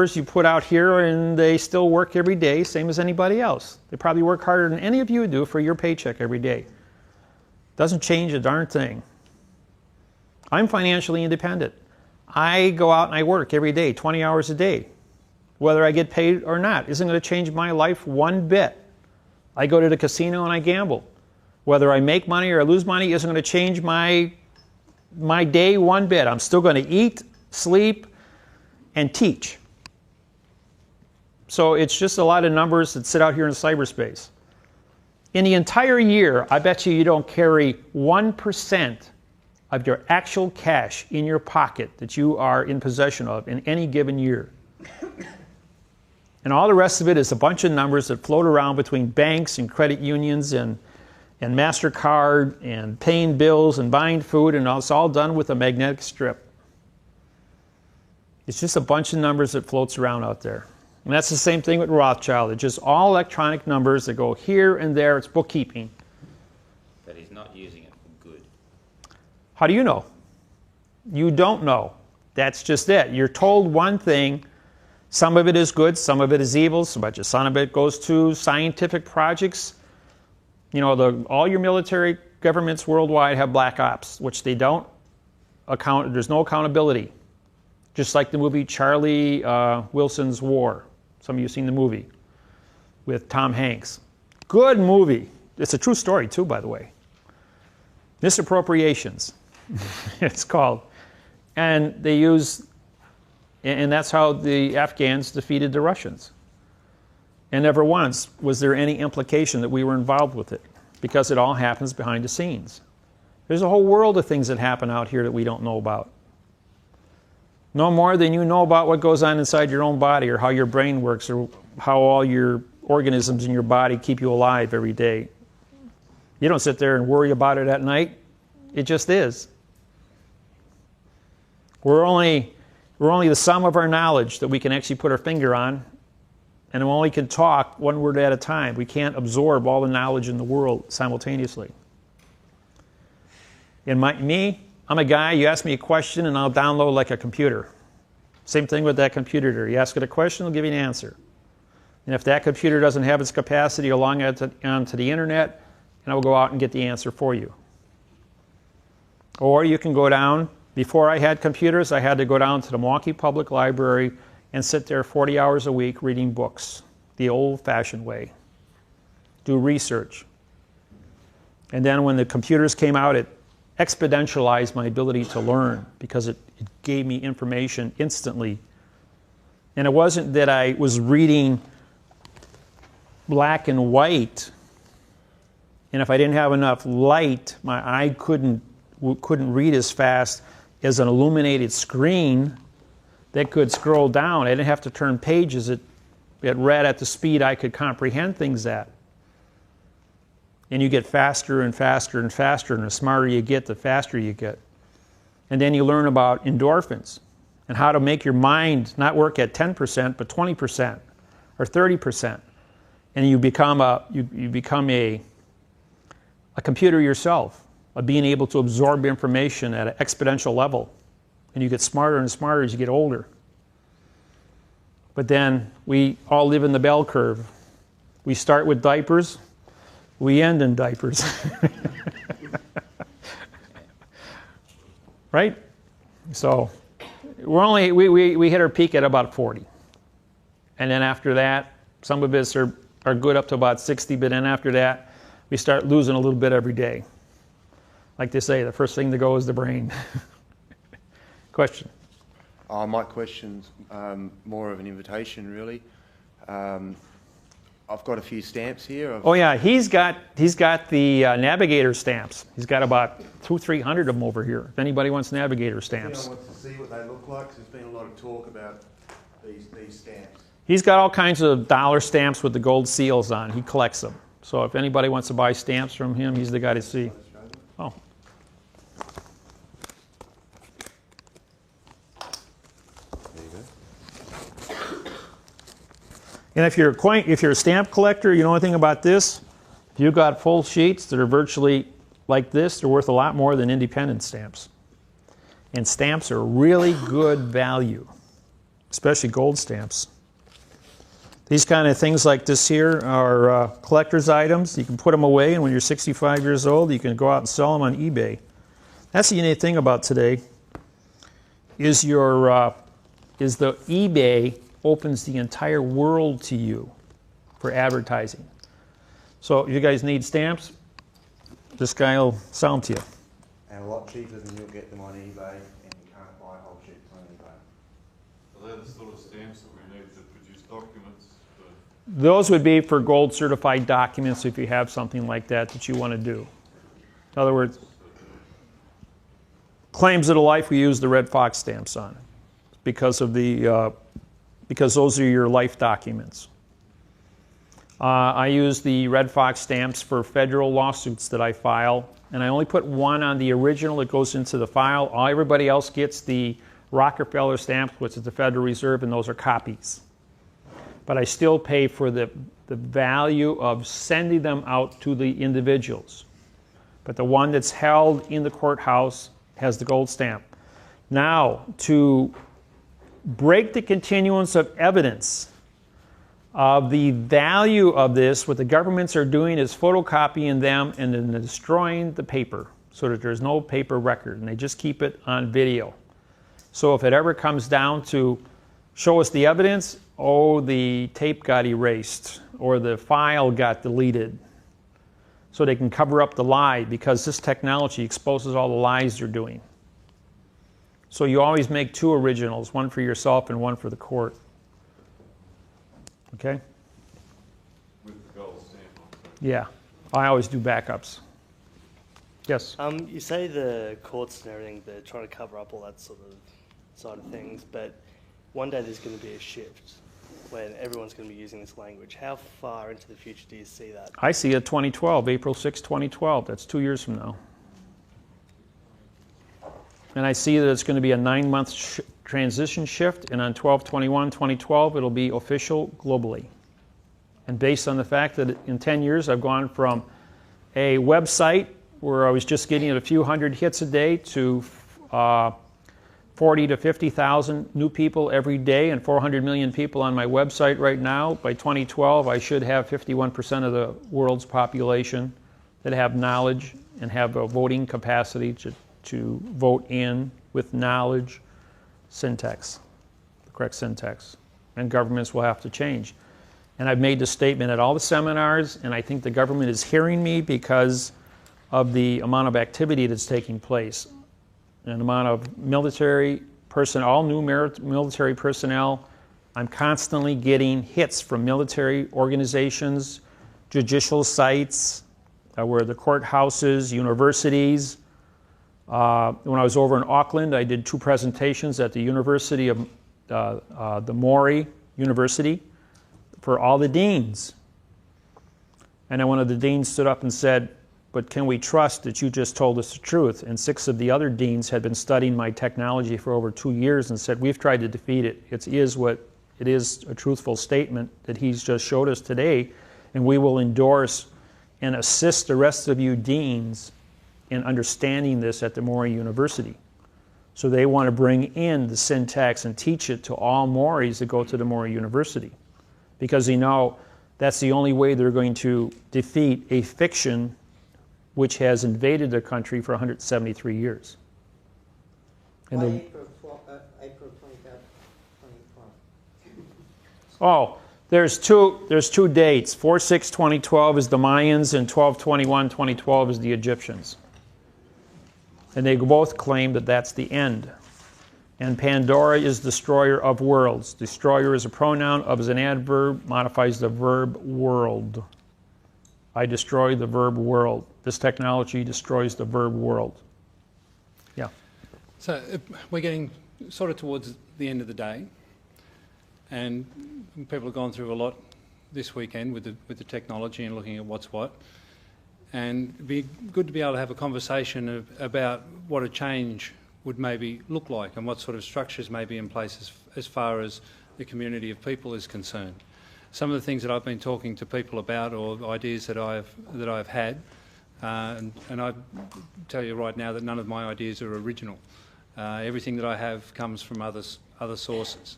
You put out here, and they still work every day, same as anybody else. They probably work harder than any of you do for your paycheck every day. Doesn't change a darn thing. I'm financially independent. I go out and I work every day, 20 hours a day. Whether I get paid or not isn't going to change my life one bit. I go to the casino and I gamble. Whether I make money or I lose money isn't going to change my day one bit. I'm still going to eat, sleep, and teach. So it's just a lot of numbers that sit out here in cyberspace. In the entire year, I bet you don't carry 1% of your actual cash in your pocket that you are in possession of in any given year. And all the rest of it is a bunch of numbers that float around between banks and credit unions and MasterCard and paying bills and buying food, and it's all done with a magnetic strip. It's just a bunch of numbers that floats around out there. And that's the same thing with Rothschild. It's just all electronic numbers that go here and there. It's bookkeeping. But he's not using it for good. How do you know? You don't know. That's just it. You're told one thing. Some of it is good, some of it is evil. Some of it goes to scientific projects. You know, all your military governments worldwide have black ops, which they don't account. There's no accountability. Just like the movie Charlie Wilson's War. Some of you have seen the movie with Tom Hanks. Good movie. It's a true story too, by the way. Misappropriations, it's called. And they use, and that's how the Afghans defeated the Russians. And never once was there any implication that we were involved with it, because it all happens behind the scenes. There's a whole world of things that happen out here that we don't know about. No more than you know about what goes on inside your own body, or how your brain works, or how all your organisms in your body keep you alive every day. You don't sit there and worry about it at night. It just is. We're only the sum of our knowledge that we can actually put our finger on, and we only can talk one word at a time. We can't absorb all the knowledge in the world simultaneously. I'm a guy, you ask me a question and I'll download like a computer. Same thing with that computer there. You ask it a question, it'll give you an answer. And if that computer doesn't have its capacity to log onto the internet, and I will go out and get the answer for you. Or you can go down, before I had computers, I had to go down to the Milwaukee Public Library and sit there 40 hours a week reading books, the old-fashioned way. Do research. And then when the computers came out, it exponentialized my ability to learn, because it gave me information instantly. And it wasn't that I was reading black and white, and if I didn't have enough light, my eye couldn't read as fast as an illuminated screen that could scroll down. I didn't have to turn pages. It read at the speed I could comprehend things at. And you get faster and faster and faster, and the smarter you get, the faster you get. And then you learn about endorphins and how to make your mind not work at 10%, but 20% or 30%. And you become a computer yourself, of being able to absorb information at an exponential level. And you get smarter and smarter as you get older. But then we all live in the bell curve. We start with diapers. We end in diapers. Right? So we hit our peak at about 40. And then after that, some of us are good up to about 60, but then after that, we start losing a little bit every day. Like they say, the first thing to go is the brain. Question? My question's more of an invitation, really. I've got a few stamps here. Oh yeah, he's got the Navigator stamps. He's got about 200-300 of them over here. If anybody wants Navigator stamps. If anyone wants to see what they look like, there's been a lot of talk about these stamps. He's got all kinds of dollar stamps with the gold seals on. He collects them. So if anybody wants to buy stamps from him, he's the guy to see. Oh. And if you're a stamp collector, you know anything about this? If you've got full sheets that are virtually like this, they're worth a lot more than independent stamps. And stamps are really good value. especially gold stamps. These kind of things like this here are collector's items. You can put them away, and when you're 65 years old, you can go out and sell them on eBay. That's the unique thing about today, is the eBay opens the entire world to you for advertising. So if you guys need stamps, this guy will sell them to you. And a lot cheaper than you'll get them on eBay, and you can't buy whole ships on eBay. Are they the sort of stamps that we need to produce documents for? Those would be for gold certified documents if you have something like that you want to do. In other words, claims of the life we use the red fox stamps on because of the because those are your life documents. I use the red fox stamps for federal lawsuits that I file, and I only put one on the original that goes into the file. Everybody else gets the Rockefeller stamps, which is the Federal Reserve, and those are copies. But I still pay for the value of sending them out to the individuals. But the one that's held in the courthouse has the gold stamp. Now, to break the continuance of evidence of the value of this, what the governments are doing is photocopying them and then destroying the paper so that there's no paper record, and they just keep it on video. So if it ever comes down to show us the evidence, oh, the tape got erased or the file got deleted. So they can cover up the lie, because this technology exposes all the lies they're doing. So you always make two originals, one for yourself and one for the court. Okay? With the gold stamp on it. Yeah. I always do backups. Yes? You say the courts and everything, they're trying to cover up all that sort of side of things, but one day there's going to be a shift when everyone's going to be using this language. How far into the future do you see that? I see it 2012, April 6, 2012. That's 2 years from now. And I see that it's going to be a 9-month transition shift, and on 12/21/2012 it'll be official globally. And based on the fact that in 10 years I've gone from a website where I was just getting a few hundred hits a day to 40 to 50,000 new people every day and 400 million people on my website right now. By 2012 I should have 51% of the world's population that have knowledge and have a voting capacity to vote in with knowledge, syntax, the correct syntax. And governments will have to change. And I've made this statement at all the seminars, and I think the government is hearing me because of the amount of activity that's taking place. An amount of military personnel, all new military personnel. I'm constantly getting hits from military organizations, judicial sites, where the courthouses, universities. When I was over in Auckland, I did 2 presentations at the University of the Maury University for all the deans. And then one of the deans stood up and said, "But can we trust that you just told us the truth?" And 6 of the other deans had been studying my technology for over 2 years and said, "We've tried to defeat it. It is a truthful statement that he's just showed us today, and we will endorse and assist the rest of you deans in understanding this at the Maury University." So they want to bring in the syntax and teach it to all Mauries that go to the Maury University, because they know that's the only way they're going to defeat a fiction which has invaded their country for 173 years. And Why April 2012? oh, there's two dates. 4/6/2012 is the Mayans, and 12/21/2012 is the Egyptians. And they both claim that that's the end. And Pandora is destroyer of worlds. Destroyer is a pronoun, of is an adverb, modifies the verb world. I destroy the verb world. This technology destroys the verb world. Yeah. So we're getting sort of towards the end of the day, and people have gone through a lot this weekend with the technology and looking at what's what. And it'd be good to be able to have a conversation about what a change would maybe look like and what sort of structures may be in place as far as the community of people is concerned. Some of the things that I've been talking to people about, or ideas that I've had, and I tell you right now that none of my ideas are original. Everything that I have comes from other sources.